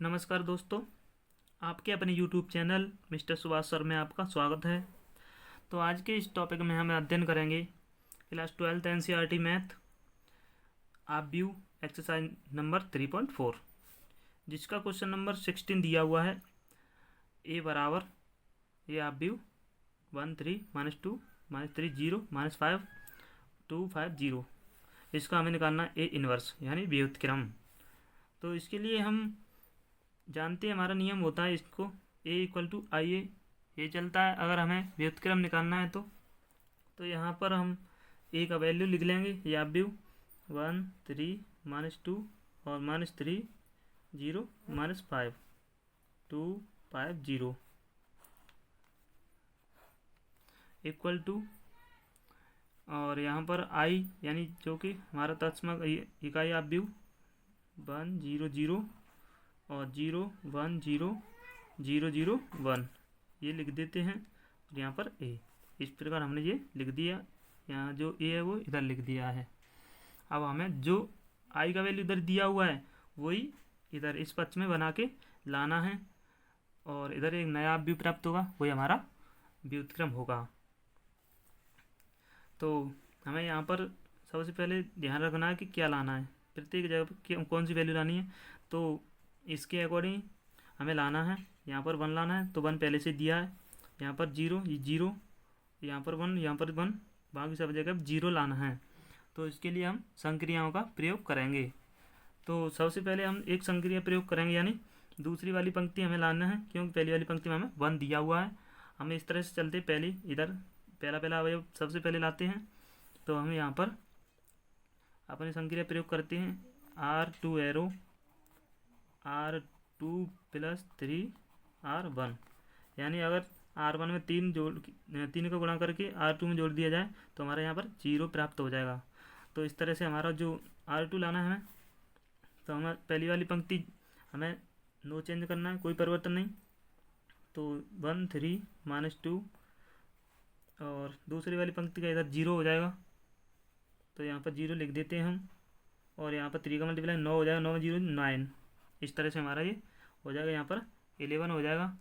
नमस्कार दोस्तों, आपके अपने YouTube channel mister Subhash sir में आपका स्वागत है। तो आज के इस टॉपिक में हम अध्ययन करेंगे क्लास 12th NCERT मैथ आप व्यू एक्सरसाइज नंबर 3.4, जिसका क्वेश्चन नंबर 16 दिया हुआ है। ए बराबर ये आप व्यू 1 3 -2 -3 0 -5 2 5 0, इसका हमें निकालना ए इनवर्स यानी व्युत्क्रम। तो इसके लिए हम जानते हैं, हमारा नियम होता है इसको ए इक्वल टू आई ए, ये चलता है। अगर हमें व्युत्क्रम निकालना है तो यहाँ पर हम ए का वैल्यू लिख लेंगे, या व्यू 1 3 -2 और -3 0 -5 2 5 0 इक्वल टू, और यहाँ पर आई यानी जो कि हमारा तत्समक इकाई आप व्यू 1 0 0 और 0 1 0 0 0 1 ये लिख देते हैं। और यहाँ पर ए, इस प्रकार हमने ये लिख दिया। यहाँ जो ए है वो इधर लिख दिया है। अब हमें जो आई का वैल्यू इधर दिया हुआ है वही इधर इस पक्ष में बना के लाना है, और इधर एक नया व्यू प्राप्त होगा, वही हमारा व्युत्क्रम होगा। तो हमें यहाँ पर सबसे पहले ध्यान रखना है कि क्या लाना है, प्रत्येक जगह पर कौन सी वैल्यू लानी है। तो इसके अकॉर्डिंग हमें लाना है। यहाँ पर 1 लाना है तो 1 पहले से दिया है। यहाँ पर 0 ये 0, यहाँ पर 1, यहाँ पर 1, बाकी सब जगह 0 लाना है। तो इसके लिए हम संक्रियाओं का प्रयोग करेंगे। तो सबसे पहले हम एक संक्रिया प्रयोग करेंगे, यानी दूसरी वाली पंक्ति हमें लाना है, क्योंकि पहली वाली पंक्ति में हमें 1 दिया हुआ है। हमें इस तरह से चलते पहले इधर पहला अवयव सबसे पहले लाते हैं। तो हम यहाँ पर अपनी संक्रिया प्रयोग करते हैं, R2 एरो R2 + 3 R1, यानी अगर R1 में 3 का गुणा करके R2 में जोड़ दिया जाए तो हमारे यहाँ पर 0 प्राप्त हो जाएगा। तो इस तरह से हमारा जो R2 लाना है हमें, तो हमें पहली वाली पंक्ति हमें नो चेंज करना है, कोई परिवर्तन नहीं। तो 1 3 -2, और दूसरी वाली पंक्ति का इधर 0 हो जाएगा, तो यहाँ पर 0 लिख देते हैं हम। और यहाँ पर 3 का मल्टीप्लाई 9 हो जाएगा, 9 में 0 9, इस तरह से हमारा ये हो जाएगा। यहाँ पर 11 हो जाएगा।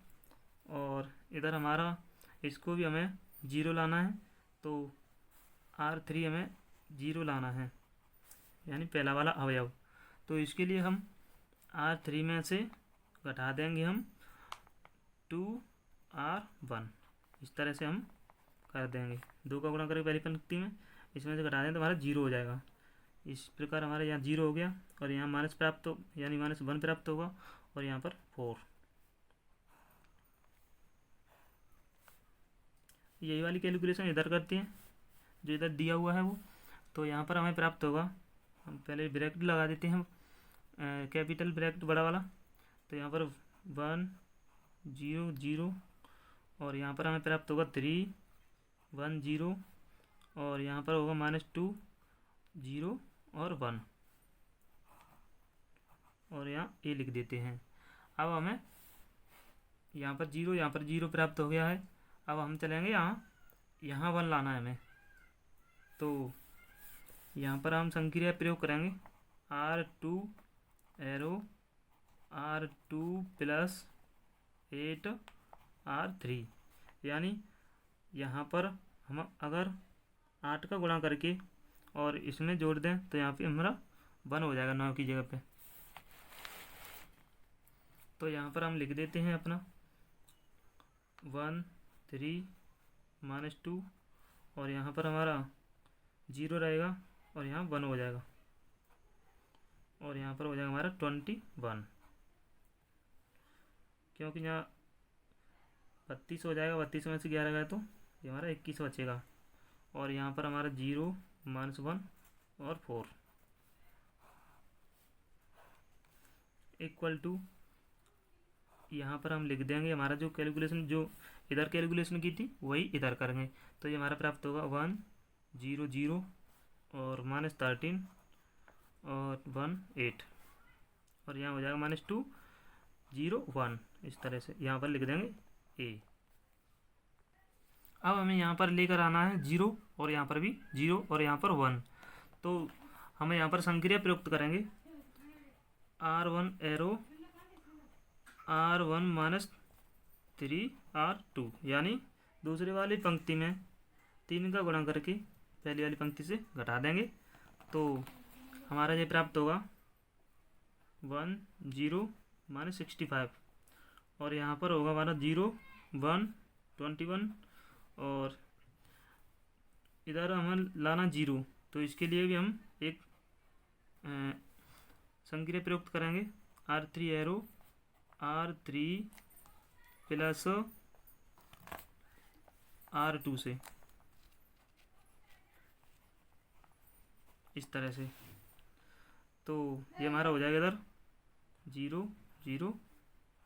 और इधर हमारा इसको भी हमें 0 लाना है, तो R3 हमें 0 लाना है, यानी पहला वाला अवयव। तो इसके लिए हम R3 में से घटा देंगे हम 2R1, इस तरह से हम कर देंगे। 2 का गुणा करके पहली पंक्ति में इसमें से घटा दें तो हमारा 0 हो जाएगा। इस प्रकार हमारे यहाँ 0 हो गया, और यहाँ माइनस प्राप्त हो, यानी -1 प्राप्त होगा, और यहाँ पर 4। यही वाली कैलकुलेशन इधर करते हैं जो इधर दिया हुआ है वो। तो यहाँ पर हमें प्राप्त होगा, हम पहले ब्रैकेट लगा देते हैं, कैपिटल ब्रैकेट बड़ा वाला। तो यहाँ पर 1 0 0, और यहाँ पर हमें प्राप्त होगा 3 1 0, और यहाँ पर होगा -2 0 और 1, और यहाँ ए लिख देते हैं। अब हमें यहाँ पर 0 प्राप्त हो गया है। अब हम चलेंगे यहाँ 1 लाना है हमें। तो यहाँ पर हम संक्रिया प्रयोग करेंगे, R2 एरो R2 + 8 R3, यानी यहाँ पर हम अगर 8 का गुणा करके और इसमें जोड़ दें तो यहाँ पे हमारा 1 हो जाएगा 9 की जगह पे। तो यहाँ पर हम लिख देते हैं अपना 1 3 -2, और यहाँ पर हमारा 0 रहेगा, और यहाँ 1 हो जाएगा, और यहाँ पर हो जाएगा हमारा 21, क्योंकि यहाँ 32 हो जाएगा। 32 में से 11 गया तो ये हमारा 21 बचेगा, और यहाँ पर हमारा 0 -1 और 4 इक्वल टू, यहाँ पर हम लिख देंगे हमारा जो कैलकुलेशन जो इधर कैलकुलेशन की थी वही इधर करेंगे। तो ये हमारा प्राप्त होगा 1 0 0 और -13 और 1 8, और यहाँ हो जाएगा -2 0 1, इस तरह से यहाँ पर लिख देंगे ए। अब हमें यहाँ पर लेकर आना है 0, और यहाँ पर भी 0, और यहाँ पर 1। तो हमें यहाँ पर संक्रिया प्रयुक्त करेंगे, R1 arrow R1 minus 3R2, यानी दूसरी वाली पंक्ति में 3 का गुणा करके पहली वाली पंक्ति से घटा देंगे तो हमारा ये प्राप्त होगा 10 माइनस 65, और यहाँ पर होगा हमारा 0 1 21, और इधर हमें लाना 0, तो इसके लिए भी हम एक संक्रिया प्रयुक्त करेंगे R3 arrow R3 plus R2 से, इस तरह से। तो ये हमारा हो जाएगा इधर 0 0,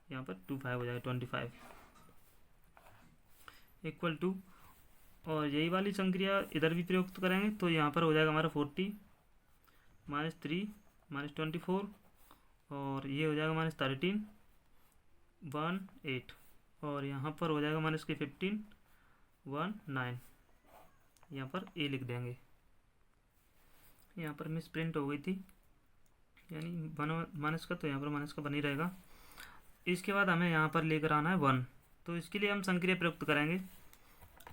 यहाँ पर 25 हो जाएगा 25 इक्वल टू, और यही वाली संक्रिया इधर भी प्रयुक्त करेंगे तो यहाँ पर हो जाएगा हमारा 40 माइनस 3 माइनस 24, और ये हो जाएगा माइनस 13 1 8, और यहाँ पर हो जाएगा माइनस के 15 1 9, यहाँ पर ए लिख देंगे। यहाँ पर मिस प्रिंट हो गई थी, यानी माइनस का, तो यहाँ पर माइनस का बनी रहेगा। इसके बाद हमें यहाँ पर लेकर आना है 1, तो इसके लिए हम संक्रिया प्रयुक्त करेंगे,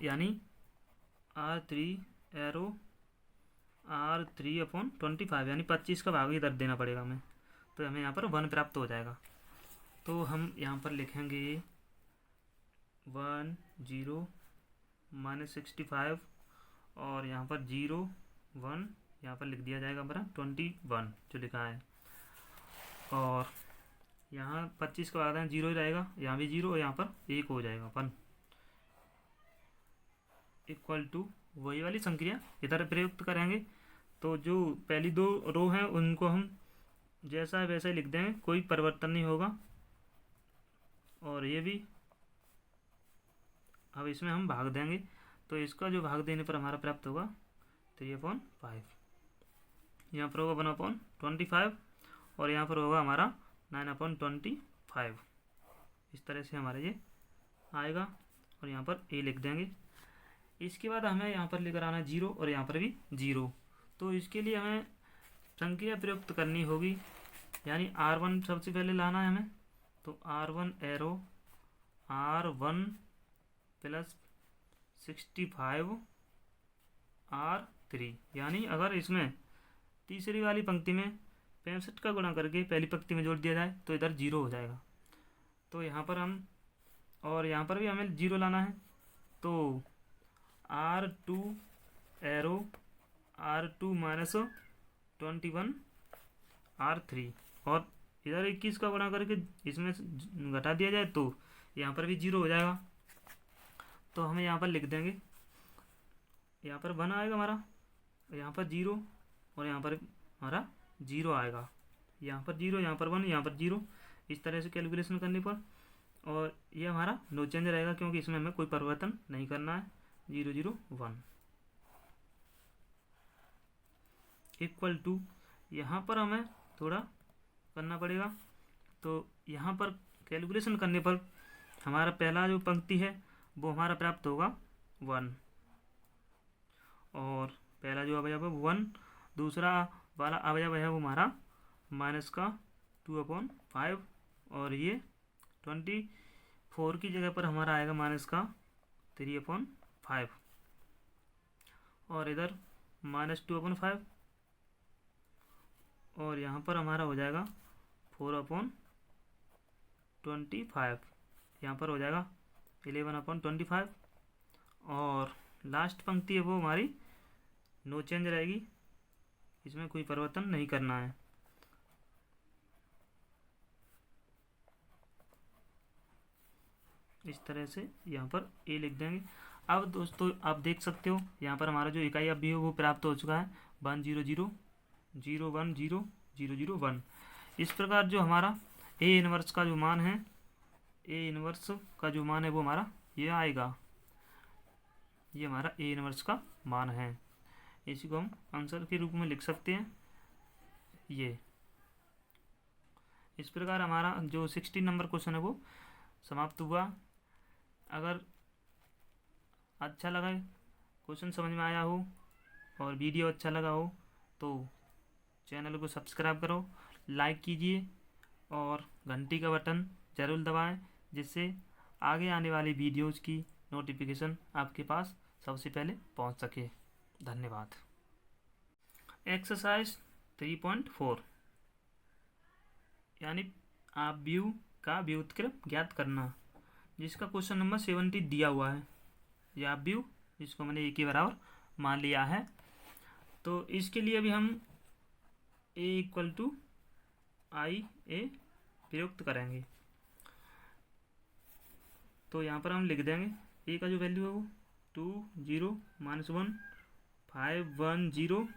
यानी R3 एरो R3/25, यानी 25 का भाग इधर देना पड़ेगा हमें, तो हमें यहाँ पर 1 प्राप्त हो जाएगा। तो हम यहाँ पर लिखेंगे 1 0 माइनस 65, और यहाँ पर 0 1, यहाँ पर लिख दिया जाएगा हमारा 21 जो लिखा है, और यहाँ 25 का भाग 0 ही रहेगा, यहाँ भी 0, और यहाँ पर 1 हो जाएगा 1 इक्वल टू, वही वाली संक्रिया इधर प्रयुक्त करेंगे। तो जो पहली 2 रो हैं उनको हम जैसा है वैसा ही लिख देंगे, कोई परिवर्तन नहीं होगा, और ये भी अब इसमें हम भाग देंगे, तो इसका जो भाग देने पर हमारा प्राप्त होगा 3/5, यहाँ पर होगा 1/25, और यहाँ पर होगा हमारा 9/25, इस तरह से हमारा ये आएगा, और यहाँ पर ए लिख देंगे। इसके बाद हमें यहाँ पर लेकर आना 0, और यहाँ पर भी 0, तो इसके लिए हमें संक्रिया प्रयुक्त करनी होगी, यानी R1 सबसे पहले लाना है हमें, तो R1 arrow R1 plus 65 R3, यानी अगर इसमें तीसरी वाली पंक्ति में 65 का गुणा करके पहली पंक्ति में जोड़ दिया जाए तो इधर 0 हो जाएगा, तो यहाँ पर हम, और यहाँ पर भी हमें 0 लाना है, तो R2 arrow R2 minus 21 R3, और इधर 21 का गुणा करके इसमें घटा दिया जाए तो यहाँ पर भी 0 हो जाएगा, तो हमें यहाँ पर लिख देंगे, यहाँ पर 1 आएगा हमारा, यहाँ पर 0, और यहाँ पर हमारा 0 आएगा, यहाँ पर 0, यहाँ पर 1, यहाँ पर 0, इस तरह से कैलकुलेशन करने पर, और ये हमारा नो चेंज रहेगा क्योंकि इसमें हमें कोई परिवर्तन नहीं करना है, 0 0 1 इक्वल टू, यहाँ पर हमें थोड़ा करना पड़ेगा, तो यहाँ पर कैलकुलेशन करने पर हमारा पहला जो पंक्ति है वो हमारा प्राप्त होगा 1, और पहला जो अवयव है 1, दूसरा वाला अवयव है वो हमारा माइनस का 2/5, और ये 24 की जगह पर हमारा आएगा माइनस का 3/5, और इधर माइनस 2/5, और यहाँ पर हमारा हो जाएगा 4/25, यहाँ पर हो जाएगा 11/25, और लास्ट पंक्ति है वो हमारी नो चेंज रहेगी, इसमें कोई परिवर्तन नहीं करना है। इस तरह से यहाँ पर ए लिख देंगे। अब दोस्तों आप देख सकते हो यहाँ पर हमारा जो इकाई अवयव है वो प्राप्त हो चुका है 1 0 0 0 1 0 0 0 1। इस प्रकार जो हमारा ए इनवर्स का जो मान है, ए इनवर्स का जो मान है वो हमारा ये आएगा, ये हमारा ए इनवर्स का मान है। इसी को हम आंसर के रूप में लिख सकते हैं। ये इस प्रकार हमारा जो 16 नंबर क्वेश्चन है वो समाप्त हुआ। अगर अच्छा लगा, क्वेश्चन समझ में आया हो और वीडियो अच्छा लगा हो तो चैनल को सब्सक्राइब करो, लाइक कीजिए और घंटी का बटन ज़रूर दबाएं, जिससे आगे आने वाली वीडियोज़ की नोटिफिकेशन आपके पास सबसे पहले पहुंच सके। धन्यवाद। एक्सरसाइज 3.4 यानी आप व्यू का व्युत्क्रम ज्ञात करना, जिसका क्वेश्चन नंबर 70 दिया हुआ है। यह आप व्यू जिसको मैंने ए के बराबर मान लिया है। तो इसके लिए अभी हम ए इक्वल टू आई ए प्रयुक्त करेंगे। तो यहाँ पर हम लिख देंगे ए का जो वैल्यू है वो 2 0 -1 5 1 0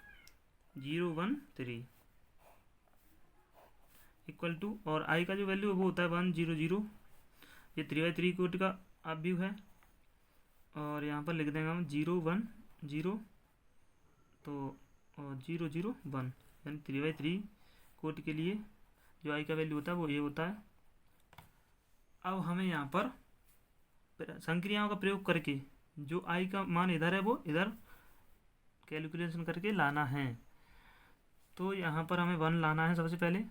0 1 3 इक्वल टू, और आई का जो वैल्यू है वो होता है 1 0 0। ये 3/3 कोटि का आप व्यू है, और यहाँ पर लिख देंगे हम 0 1 0 तो और 0 0 1, यानी 3/3 कोटि के लिए जो आई का वैल्यू होता है वो ये होता है। अब हमें यहाँ पर संक्रियाओं का प्रयोग करके जो आई का मान इधर है वो इधर कैलकुलेशन करके लाना है। तो यहाँ पर हमें 1 लाना है सबसे पहले,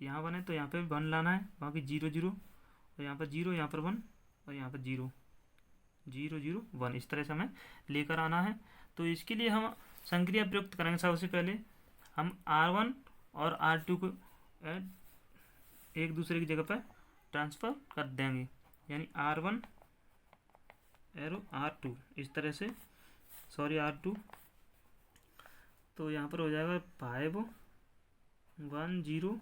यहाँ 1 है तो यहाँ पे 1 लाना है, बाकी 0 0 और यहाँ पर 0, यहाँ पर 1 और यहाँ पर 0 0 0 1, इस तरह से हमें लेकर आना है। तो इसके लिए हम संक्रिया प्रयुक्त करेंगे। सबसे पहले हम R1 और R2 को एक दूसरे की जगह पर ट्रांसफ़र कर देंगे, यानी R1 एरो R2 इस तरह से, सॉरी R2। तो यहाँ पर हो जाएगा 5 1 0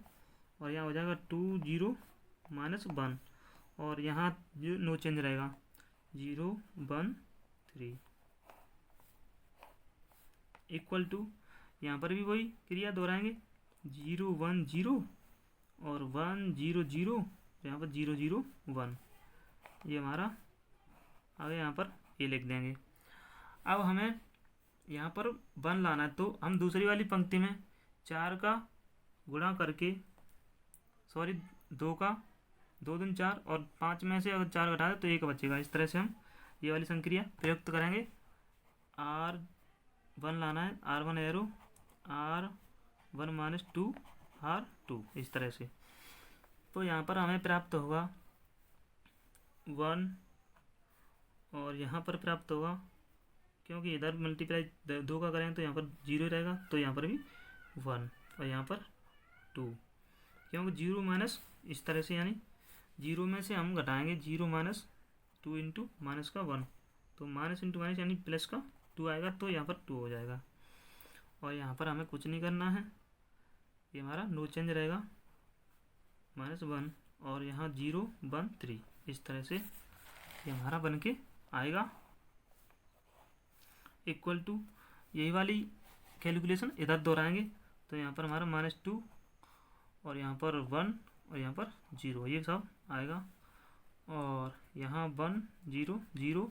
और यहाँ हो जाएगा 2 0 -1, और यहाँ जो नो चेंज रहेगा 0 1 3 इक्वल टू, यहाँ पर भी वही क्रिया दोहराएंगे 0 1 0 और 1 0 0, यहाँ पर 0 0 1, ये हमारा आगे यहाँ पर ये लिख देंगे। अब हमें यहाँ पर 1 लाना है, तो हम दूसरी वाली पंक्ति में 4 का गुणा करके, सॉरी 2 का 2 दूनी 4 और 5 में से अगर 4 घटा दे तो 1 बचेगा। इस तरह से हम ये वाली संक्रिया प्रयुक्त करेंगे। R1 लाना है, R1 एरो R1 - 2 R2 इस तरह से। तो यहाँ पर हमें प्राप्त होगा 1 और यहाँ पर प्राप्त होगा, क्योंकि इधर मल्टीप्लाई 2 का करें तो यहाँ पर 0 रहेगा, तो यहाँ पर भी 1 और यहाँ पर 2, क्योंकि 0 माइनस इस तरह से, यानी 0 में से हम घटाएंगे 0 - 2 इंटू माइनस का 1, तो माइनस इंटू माइनस यानी प्लस का 2 आएगा, तो यहाँ पर 2 हो जाएगा। और यहाँ पर हमें कुछ नहीं करना है, ये हमारा नो चेंज रहेगा -1, और यहाँ 0 1 3 इस तरह से ये हमारा बन के आएगा। इक्वल टू, यही वाली कैलकुलेशन इधर दोहराएंगे, तो यहाँ पर हमारा -2 और यहाँ पर 1 और यहाँ पर 0, ये सब आएगा, और यहाँ 1 0 0,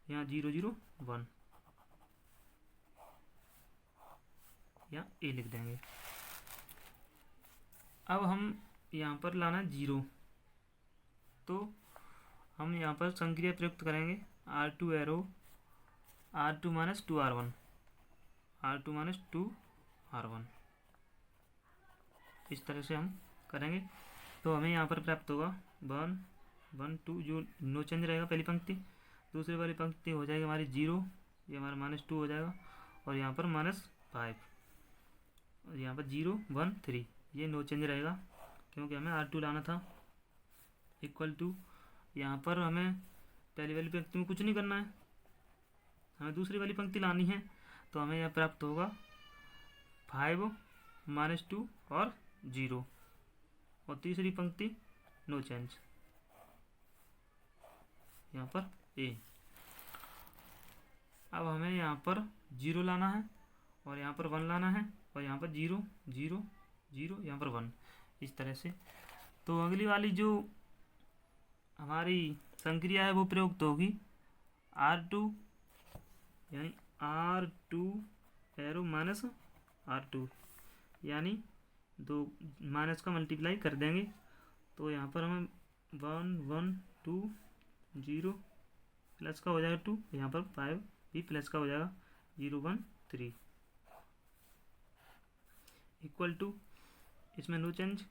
यहाँ 0 0 1, यहाँ ए लिख देंगे। अब हम यहाँ पर लाना 0, तो हम यहाँ पर संक्रिया प्रयुक्त करेंगे R2 arrow R2 - 2 R1 R2 - 2 R1 इस तरह से हम करेंगे। तो हमें यहाँ पर प्राप्त होगा 1 1 2, जो नो चेंज रहेगा पहली पंक्ति। दूसरी वाली पंक्ति हो जाएगी हमारी 0, ये हमारा -2 हो जाएगा, और यहाँ पर -5 और यहाँ पर 0 1 3, ये नो चेंज रहेगा क्योंकि हमें R2 लाना था। इक्वल टू, यहाँ पर हमें पहली वाली पंक्ति में कुछ नहीं करना है, हमें दूसरी वाली पंक्ति लानी है। तो हमें यह प्राप्त होगा 5 -2 और 0, और तीसरी पंक्ति नो चेंज, यहाँ पर ए। अब हमें यहाँ पर 0 लाना है, और यहाँ पर 1 लाना है, और यहाँ पर 0 0 0, यहाँ पर 1 इस तरह से। तो अगली वाली जो हमारी संक्रिया है वो प्रयुक्त होगी R2, यानी R2 एरो -R2, यानी 2 माइनस का मल्टीप्लाई कर देंगे। तो यहाँ पर हमें 1 1 2 0 प्लस का हो जाएगा 2, यहाँ पर 5 भी प्लस का हो जाएगा 0 1 3 इक्वल टू, इसमें नो चेंज,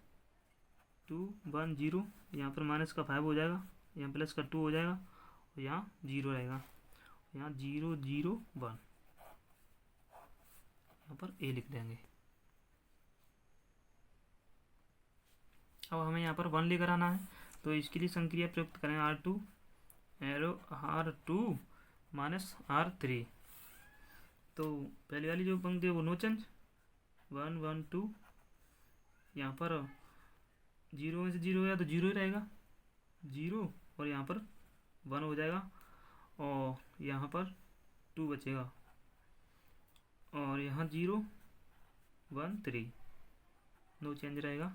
2 1 0, यहाँ पर माइनस का 5 हो जाएगा, यहाँ प्लस का 2 हो जाएगा और यहाँ 0 रहेगा, यहाँ 0 0 1, यहाँ पर ए लिख देंगे। अब हमें यहाँ पर 1 लेकर आना है, तो इसके लिए संक्रिया प्रयुक्त करें R2 arrow R2 minus R3। तो पहले वाली जो पंक्ति है वो नो चेंज, 1 1 2, यहाँ पर 0 में से 0 गया तो 0 ही रहेगा 0, और यहाँ पर 1 हो जाएगा और यहाँ पर 2 बचेगा, और यहाँ 0 1 3, नो चेंज रहेगा,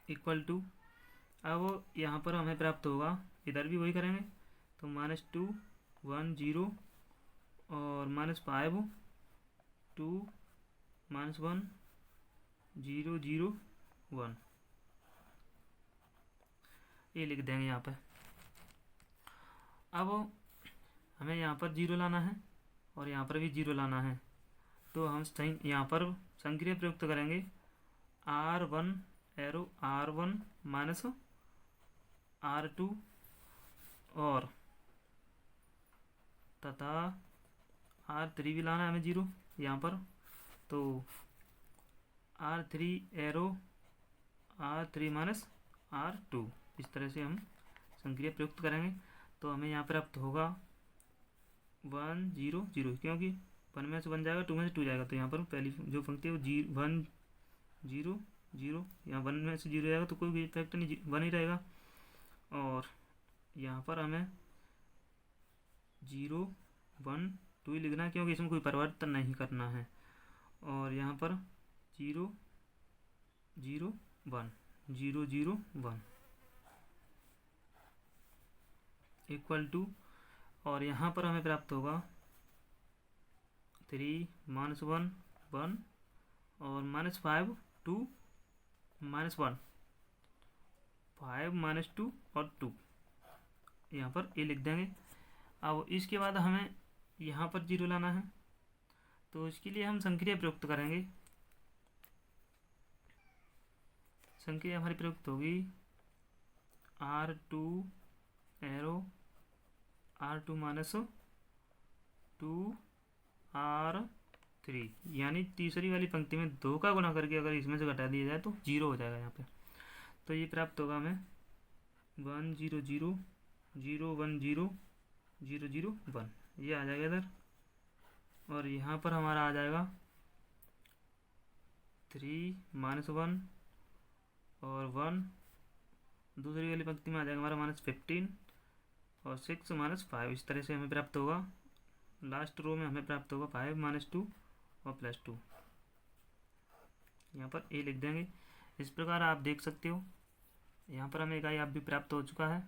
इक्वल टू। अब यहाँ पर हमें प्राप्त होगा, इधर भी वही करेंगे, तो -2 1 0 और -5 2 -1 0 0 1, ये लिख देंगे यहाँ पे। अब हमें यहाँ पर 0 लाना है और यहाँ पर भी 0 लाना है, तो हम यहाँ पर संक्रिया प्रयुक्त करेंगे R1 arrow R1 minus R2 और तथा R3 भी लाना है हमें 0 यहाँ पर, तो R3 arrow R3 minus R2, इस तरह से हम संक्रिया प्रयुक्त करेंगे। तो हमें यहाँ प्राप्त होगा 1 0 0, क्योंकि 1 में से 1 जाएगा, 2 में से 2 जाएगा, तो यहाँ पर पहली जो पंक्ति है वो 1 0 0, यहाँ 1 में से 0 जाएगा तो कोई भी इफेक्ट नहीं, 1 ही रहेगा, और यहाँ पर हमें 0 1 2 ही लिखना है, क्योंकि इसमें कोई परिवर्तन नहीं करना है, और यहाँ पर 0 0 1 0 0 1 इक्वल टू, और यहाँ पर हमें प्राप्त होगा 3 -1 1 और -5 2 -1 5 -2 और 2, यहाँ पर ए लिख देंगे। अब इसके बाद हमें यहाँ पर 0 लाना है, तो इसके लिए हम संक्रिया प्रयुक्त करेंगे। संक्रिया हमारी प्रयुक्त होगी R2 arrow R2 minus 2 R3, यानी तीसरी वाली पंक्ति में 2 का गुणा करके अगर इसमें से घटा दिया जाए तो 0 हो जाएगा यहाँ पे। तो ये प्राप्त होगा हमें 1 0 0 0 1 0 0 0 1, ये आ जाएगा इधर, और यहाँ पर हमारा आ जाएगा 3 -1 और 1, दूसरी वाली पंक्ति में आ जाएगा हमारा -15 और 6 -5, इस तरह से हमें प्राप्त होगा। लास्ट रो में हमें प्राप्त होगा 5 -2 और +2, यहाँ पर ए लिख देंगे। इस प्रकार आप देख सकते हो यहाँ पर हमें एक आई आप भी प्राप्त हो चुका है,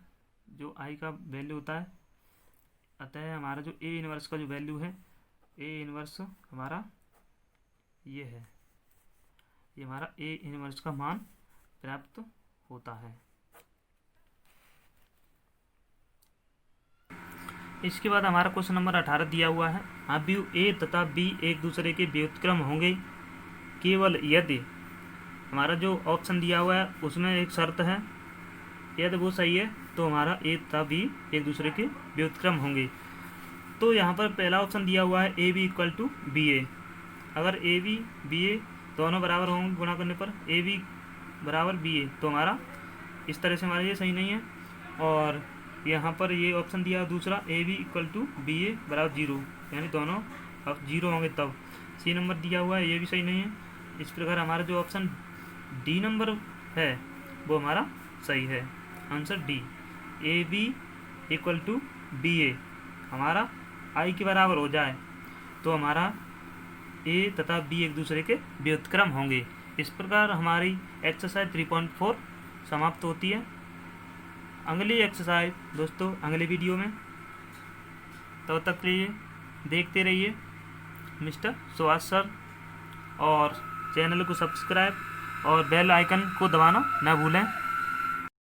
जो आई का वैल्यू होता है, अतः हमारा जो ए इनवर्स का जो वैल्यू है, ए इनवर्स हमारा ये है, ये हमारा ए इनवर्स का मान प्राप्त होता है। इसके बाद हमारा क्वेश्चन नंबर 18 दिया हुआ है, अवयव ए तथा बी एक दूसरे के व्युत्क्रम होंगे केवल यदि, हमारा जो ऑप्शन दिया हुआ है उसमें एक शर्त है, यदि वो सही है तो हमारा ए तथा बी एक दूसरे के व्युत्क्रम होंगे। तो यहाँ पर पहला ऑप्शन दिया हुआ है A B equal to B A, अगर ए बी बी ए दोनों बराबर होंगे गुणा करने पर ए बी बराबर बी ए, तो हमारा इस तरह से हमारा ये सही नहीं है। और यहाँ पर ये ऑप्शन दिया दूसरा A B equal to B A बराबर 0, यानी दोनों अब 0 होंगे तब। सी नंबर दिया हुआ है, ये भी सही नहीं है। इस प्रकार हमारा जो ऑप्शन डी नंबर है वो हमारा सही है, answer D, A B equal to B A हमारा आई के बराबर हो जाए तो हमारा ए तथा बी एक दूसरे के व्युत्क्रम होंगे। इस प्रकार हमारी एक्सरसाइज 3.4 समाप्त होती है। अगली एक्सरसाइज दोस्तों अगले वीडियो में, तब तक के लिए देखते रहिए मिस्टर सुभाष सर, और चैनल को सब्सक्राइब और बेल आइकन को दबाना न भूलें।